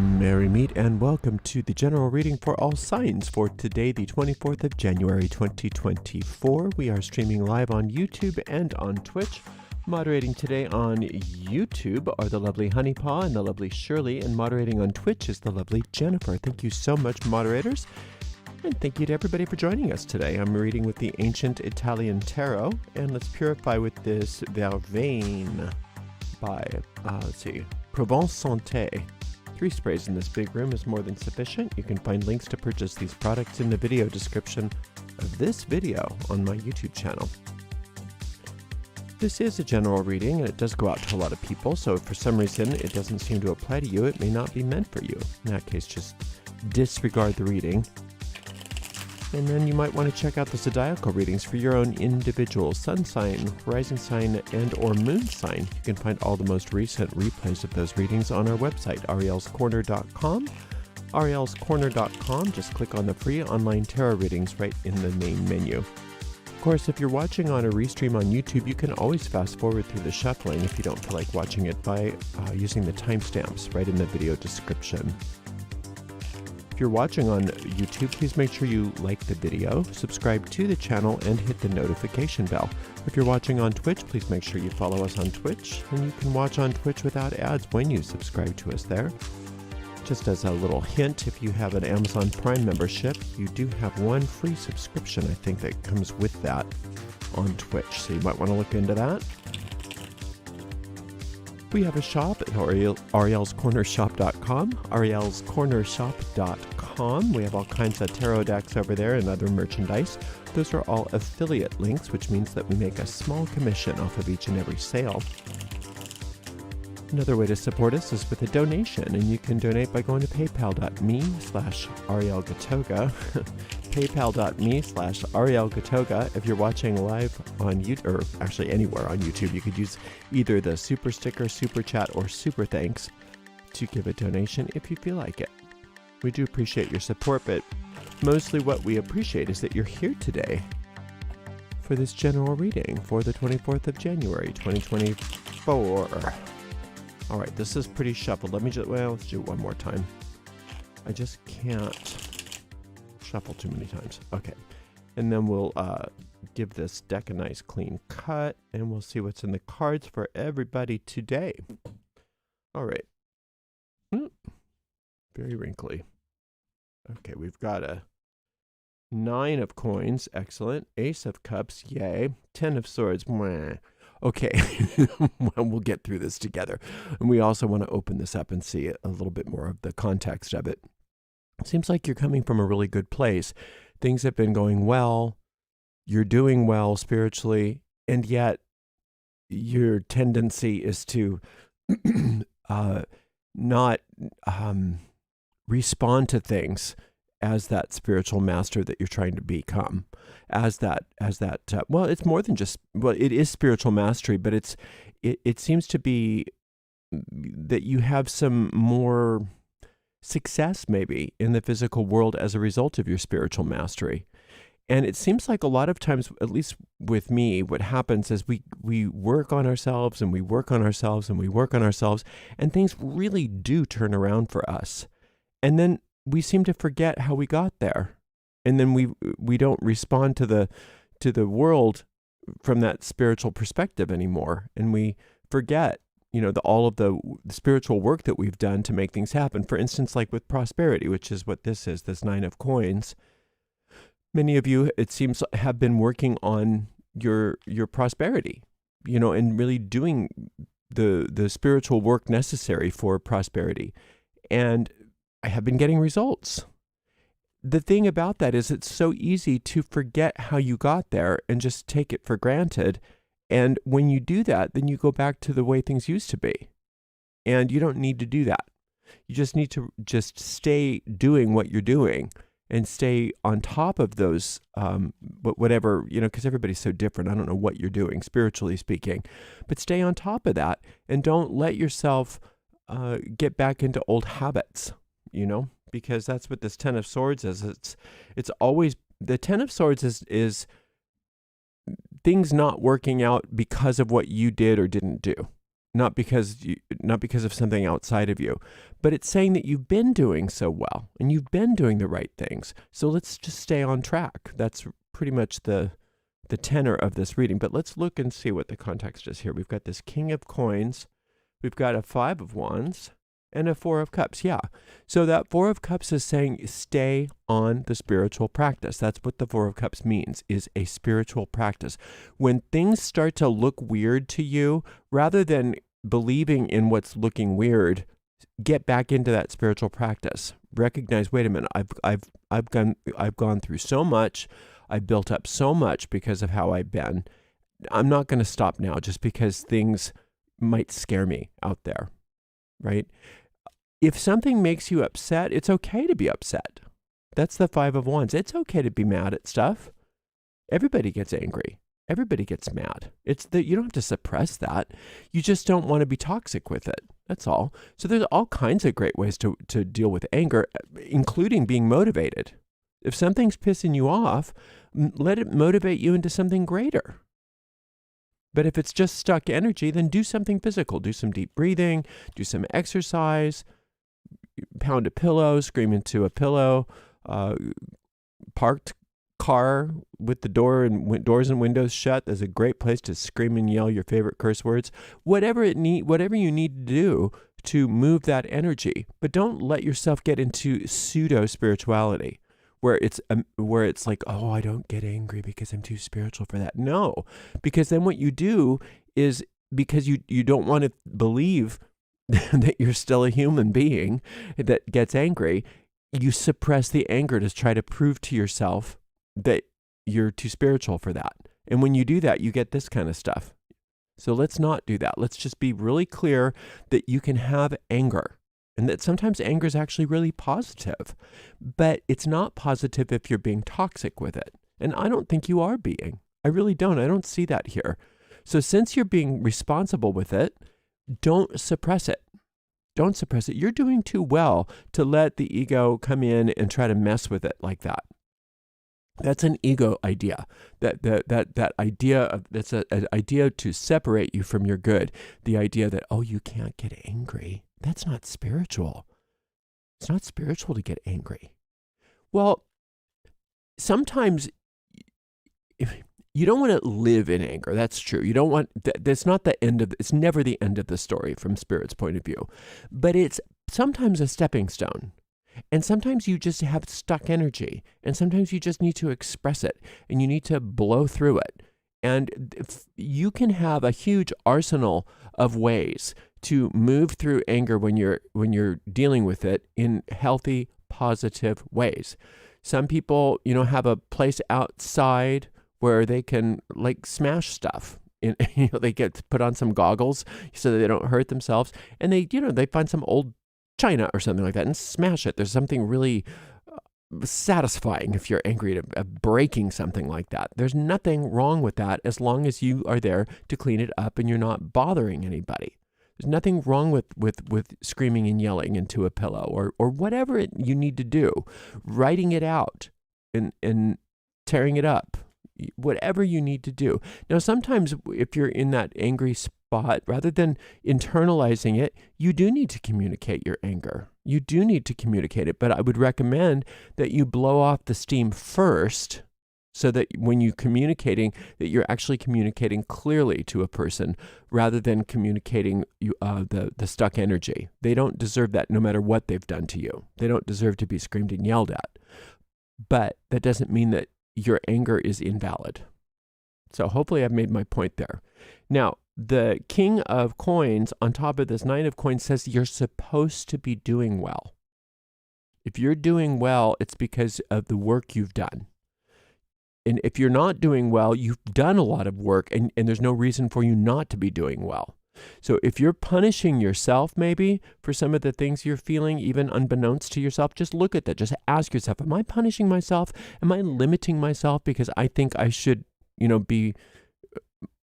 Merry meet and welcome to the general reading for all signs for today, the 24th of January, 2024. We are streaming live on YouTube and on Twitch. Moderating today on YouTube are the lovely Honeypaw and the lovely Shirley, and moderating on Twitch is the lovely Jennifer. Thank you so much, moderators. And thank you to everybody for joining us today. I'm reading with the Ancient Italian Tarot, and let's purify with this Vervain by, Provence Santé. 3 sprays in this big room is more than sufficient. You can find links to purchase these products in the video description of this video on my YouTube channel. This is a general reading, and it does go out to a lot of people, so if for some reason it doesn't seem to apply to you, it may not be meant for you. In that case, just disregard the reading. And then you might want to check out the zodiacal readings for your own individual sun sign, rising sign, and or moon sign. You can find all the most recent replays of those readings on our website, arielscorner.com. arielscorner.com, just click on the free online tarot readings right in the main menu. Of course, if you're watching on a restream on YouTube, you can always fast forward through the shuffling if you don't feel like watching it by using the timestamps right in the video description. If you're watching on YouTube, please make sure you like the video, subscribe to the channel, and hit the notification bell. If you're watching on Twitch, please make sure you follow us on Twitch, and you can watch on Twitch without ads when you subscribe to us there. Just as a little hint, if you have an Amazon Prime membership, you do have one free subscription, I think, that comes with that on Twitch, so you might want to look into that. We have a shop at arielscornershop.com, arielscornershop.com. We have all kinds of tarot decks over there and other merchandise. Those are all affiliate links, which means that we make a small commission off of each and every sale. Another way to support us is with a donation, and you can donate by going to paypal.me/arielgatoga, paypal.me/arielgatoga. If you're watching live on YouTube, or actually anywhere on YouTube, you could use either the super sticker, super chat, or super thanks to give a donation if you feel like it. We do appreciate your support, but mostly what we appreciate is that you're here today for this general reading for the 24th of January, 2024. All right, this is pretty shuffled. Let's do it one more time. I just can't shuffle too many times. Okay, and then we'll give this deck a nice clean cut, and we'll see what's in the cards for everybody today. All right. Very wrinkly. Okay, we've got a 9 of coins. Excellent. Ace of cups. Yay. 10 of swords. Mwah. Okay, we'll get through this together. And we also want to open this up and see a little bit more of the context of it. It seems like you're coming from a really good place. Things have been going well. You're doing well spiritually, and yet your tendency is to not respond to things as that spiritual master that you're trying to become, well, it's more than just, well, it is spiritual mastery, but it seems to be that you have some more success maybe in the physical world as a result of your spiritual mastery. And it seems like a lot of times, at least with me, what happens is we work on ourselves and we work on ourselves and we work on ourselves, and things really do turn around for us. And then we seem to forget how we got there, and then we don't respond to the world from that spiritual perspective anymore, and we forget, all of the spiritual work that we've done to make things happen. For instance, like with prosperity, which is what this is, this 9 of coins. Many of you, it seems, have been working on your prosperity, and really doing the spiritual work necessary for prosperity, and I have been getting results. The thing about that is it's so easy to forget how you got there and just take it for granted. And when you do that, then you go back to the way things used to be. And you don't need to do that. You just need to just stay doing what you're doing and stay on top of those, whatever, because everybody's so different. I don't know what you're doing, spiritually speaking, but stay on top of that and don't let yourself get back into old habits. Because that's what this 10 of swords is. It's always, the 10 of swords is things not working out because of what you did or didn't do. not because of something outside of you, but it's saying that you've been doing so well and you've been doing the right things. So let's just stay on track. That's pretty much the tenor of this reading. But let's look and see what the context is here. We've got this King of Coins, we've got a 5 of Wands, and a 4 of Cups. Yeah. So that 4 of Cups is saying stay on the spiritual practice. That's what the 4 of Cups means, is a spiritual practice. When things start to look weird to you, rather than believing in what's looking weird, get back into that spiritual practice. Recognize, wait a minute, I've gone through so much. I've built up so much because of how I've been. I'm not going to stop now just because things might scare me out there, right? If something makes you upset, it's okay to be upset. That's the 5 of Wands. It's okay to be mad at stuff. Everybody gets angry. Everybody gets mad. It's that you don't have to suppress that. You just don't want to be toxic with it. That's all. So there's all kinds of great ways to deal with anger, including being motivated. If something's pissing you off, let it motivate you into something greater. But if it's just stuck energy, then do something physical. Do some deep breathing, do some exercise, pound a pillow, scream into a pillow, parked car with the doors and windows shut. That's a great place to scream and yell your favorite curse words. Whatever you need to do to move that energy. But don't let yourself get into pseudo spirituality, where it's like, oh, I don't get angry because I'm too spiritual for that. No, because then what you do is, because you don't want to believe that you're still a human being that gets angry, you suppress the anger to try to prove to yourself that you're too spiritual for that. And when you do that, you get this kind of stuff. So let's not do that. Let's just be really clear that you can have anger, and that sometimes anger is actually really positive, but it's not positive if you're being toxic with it. And I don't think you are being. I really don't. I don't see that here. So since you're being responsible with it, don't suppress it. Don't suppress it. You're doing too well to let the ego come in and try to mess with it like that. That's an ego idea. That idea of, that's an idea to separate you from your good. The idea that, oh, you can't get angry. That's not spiritual. It's not spiritual to get angry. Well, sometimes you don't want to live in anger. That's true. You don't want, that's not the end of, it's never the end of the story from Spirit's point of view. But it's sometimes a stepping stone. And sometimes you just have stuck energy. And sometimes you just need to express it. And you need to blow through it. And you can have a huge arsenal of ways to move through anger when you're dealing with it in healthy, positive ways. Some people, have a place outside where they can like smash stuff. And, they get put on some goggles so that they don't hurt themselves. And they find some old china or something like that and smash it. There's something really satisfying if you're angry at breaking something like that. There's nothing wrong with that as long as you are there to clean it up and you're not bothering anybody. There's nothing wrong with screaming and yelling into a pillow or whatever you need to do, writing it out and tearing it up, whatever you need to do. Now, sometimes if you're in that angry spot, rather than internalizing it, you do need to communicate your anger. You do need to communicate it, but I would recommend that you blow off the steam first, so that when you're communicating, that you're actually communicating clearly to a person rather than communicating the stuck energy. They don't deserve that no matter what they've done to you. They don't deserve to be screamed and yelled at. But that doesn't mean that your anger is invalid. So hopefully I've made my point there. Now, the King of Coins on top of this Knight of Coins says you're supposed to be doing well. If you're doing well, it's because of the work you've done. And if you're not doing well, you've done a lot of work and there's no reason for you not to be doing well. So if you're punishing yourself maybe for some of the things you're feeling, even unbeknownst to yourself, just look at that. Just ask yourself, am I punishing myself? Am I limiting myself because I think I should, be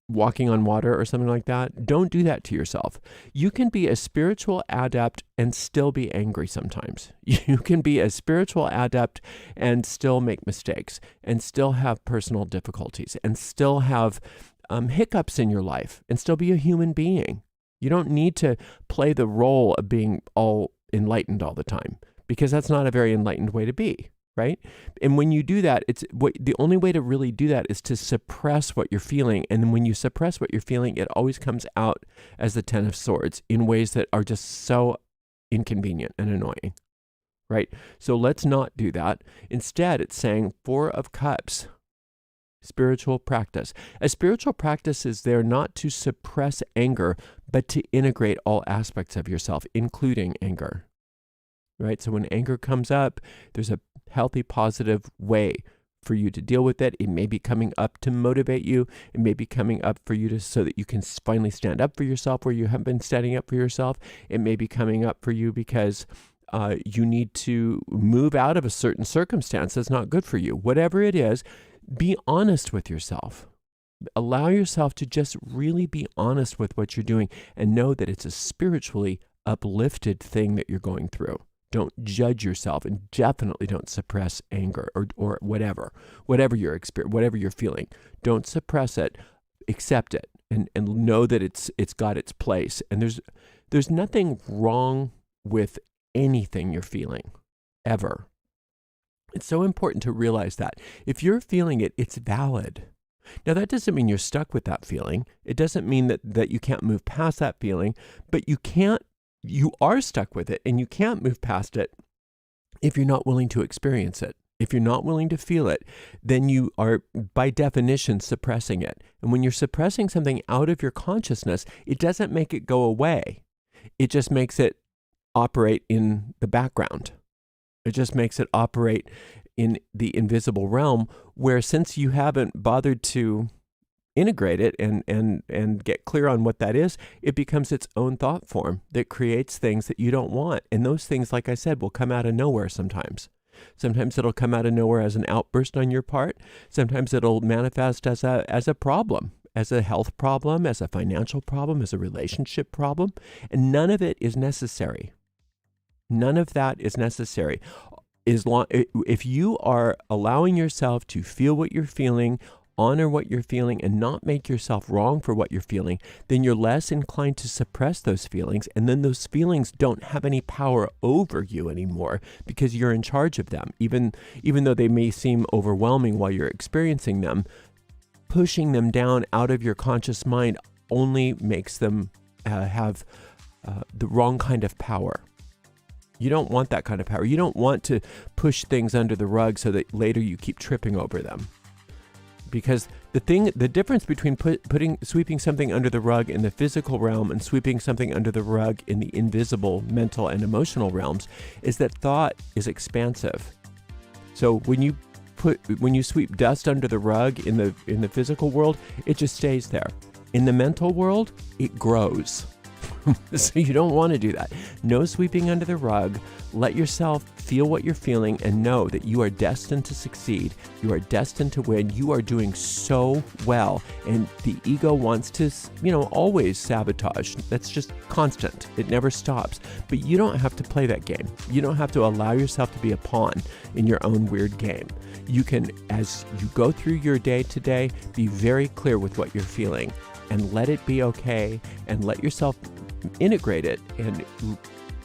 walking on water or something like that? Don't do that to yourself. You can be a spiritual adept and still be angry sometimes. You can be a spiritual adept and still make mistakes and still have personal difficulties and still have hiccups in your life and still be a human being. You don't need to play the role of being all enlightened all the time, because that's not a very enlightened way to be, right? And when you do that, the only way to really do that is to suppress what you're feeling. And then when you suppress what you're feeling, it always comes out as the Ten of Swords in ways that are just so inconvenient and annoying, right? So let's not do that. Instead, it's saying Four of Cups. Spiritual practice. A spiritual practice is there not to suppress anger, but to integrate all aspects of yourself, including anger. Right? So when anger comes up, there's a healthy, positive way for you to deal with it. It may be coming up to motivate you. It may be coming up for you so that you can finally stand up for yourself where you haven't been standing up for yourself. It may be coming up for you because you need to move out of a certain circumstance that's not good for you. Whatever it is, be honest with yourself. Allow yourself to just really be honest with what you're doing and know that it's a spiritually uplifted thing that you're going through. Don't judge yourself, and definitely don't suppress anger or whatever you're whatever you're feeling. Don't suppress it, accept it, and know that it's got its place. And there's nothing wrong with anything you're feeling, ever. It's so important to realize that. If you're feeling it, it's valid. Now, that doesn't mean you're stuck with that feeling. It doesn't mean that you can't move past that feeling, but you are stuck with it, and you can't move past it if you're not willing to experience it. If you're not willing to feel it, then you are, by definition, suppressing it. And when you're suppressing something out of your consciousness, it doesn't make it go away. It just makes it operate in the background. It just makes it operate in the invisible realm, where since you haven't bothered to integrate it and get clear on what that is, it becomes its own thought form that creates things that you don't want. And those things, like I said, will come out of nowhere sometimes. Sometimes it'll come out of nowhere as an outburst on your part. Sometimes it'll manifest as a problem, as a health problem, as a financial problem, as a relationship problem. And none of it is necessary. None of that is necessary. If you are allowing yourself to feel what you're feeling, honor what you're feeling, and not make yourself wrong for what you're feeling, then you're less inclined to suppress those feelings. And then those feelings don't have any power over you anymore, because you're in charge of them. Even though they may seem overwhelming while you're experiencing them, pushing them down out of your conscious mind only makes them have the wrong kind of power. You don't want that kind of power. You don't want to push things under the rug so that later you keep tripping over them. Because the difference between sweeping something under the rug in the physical realm and sweeping something under the rug in the invisible mental and emotional realms is that thought is expansive. So when you sweep dust under the rug in the physical world, it just stays there. In the mental world, it grows. So you don't want to do that. No sweeping under the rug. Let yourself feel what you're feeling and know that you are destined to succeed. You are destined to win. You are doing so well. And the ego wants to, always sabotage. That's just constant. It never stops. But you don't have to play that game. You don't have to allow yourself to be a pawn in your own weird game. You can, as you go through your day today, be very clear with what you're feeling and let it be okay, and let yourself integrate it and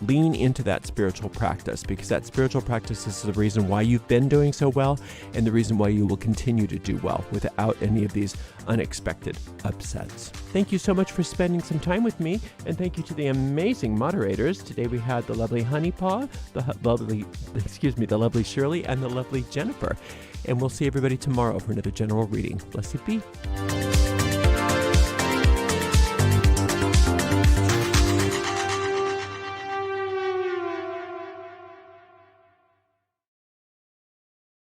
lean into that spiritual practice, because that spiritual practice is the reason why you've been doing so well and the reason why you will continue to do well without any of these unexpected upsets. Thank you so much for spending some time with me, and thank you to the amazing moderators. Today we had the lovely Honeypaw, the lovely Shirley, and the lovely Jennifer. And we'll see everybody tomorrow for another general reading. Blessed be.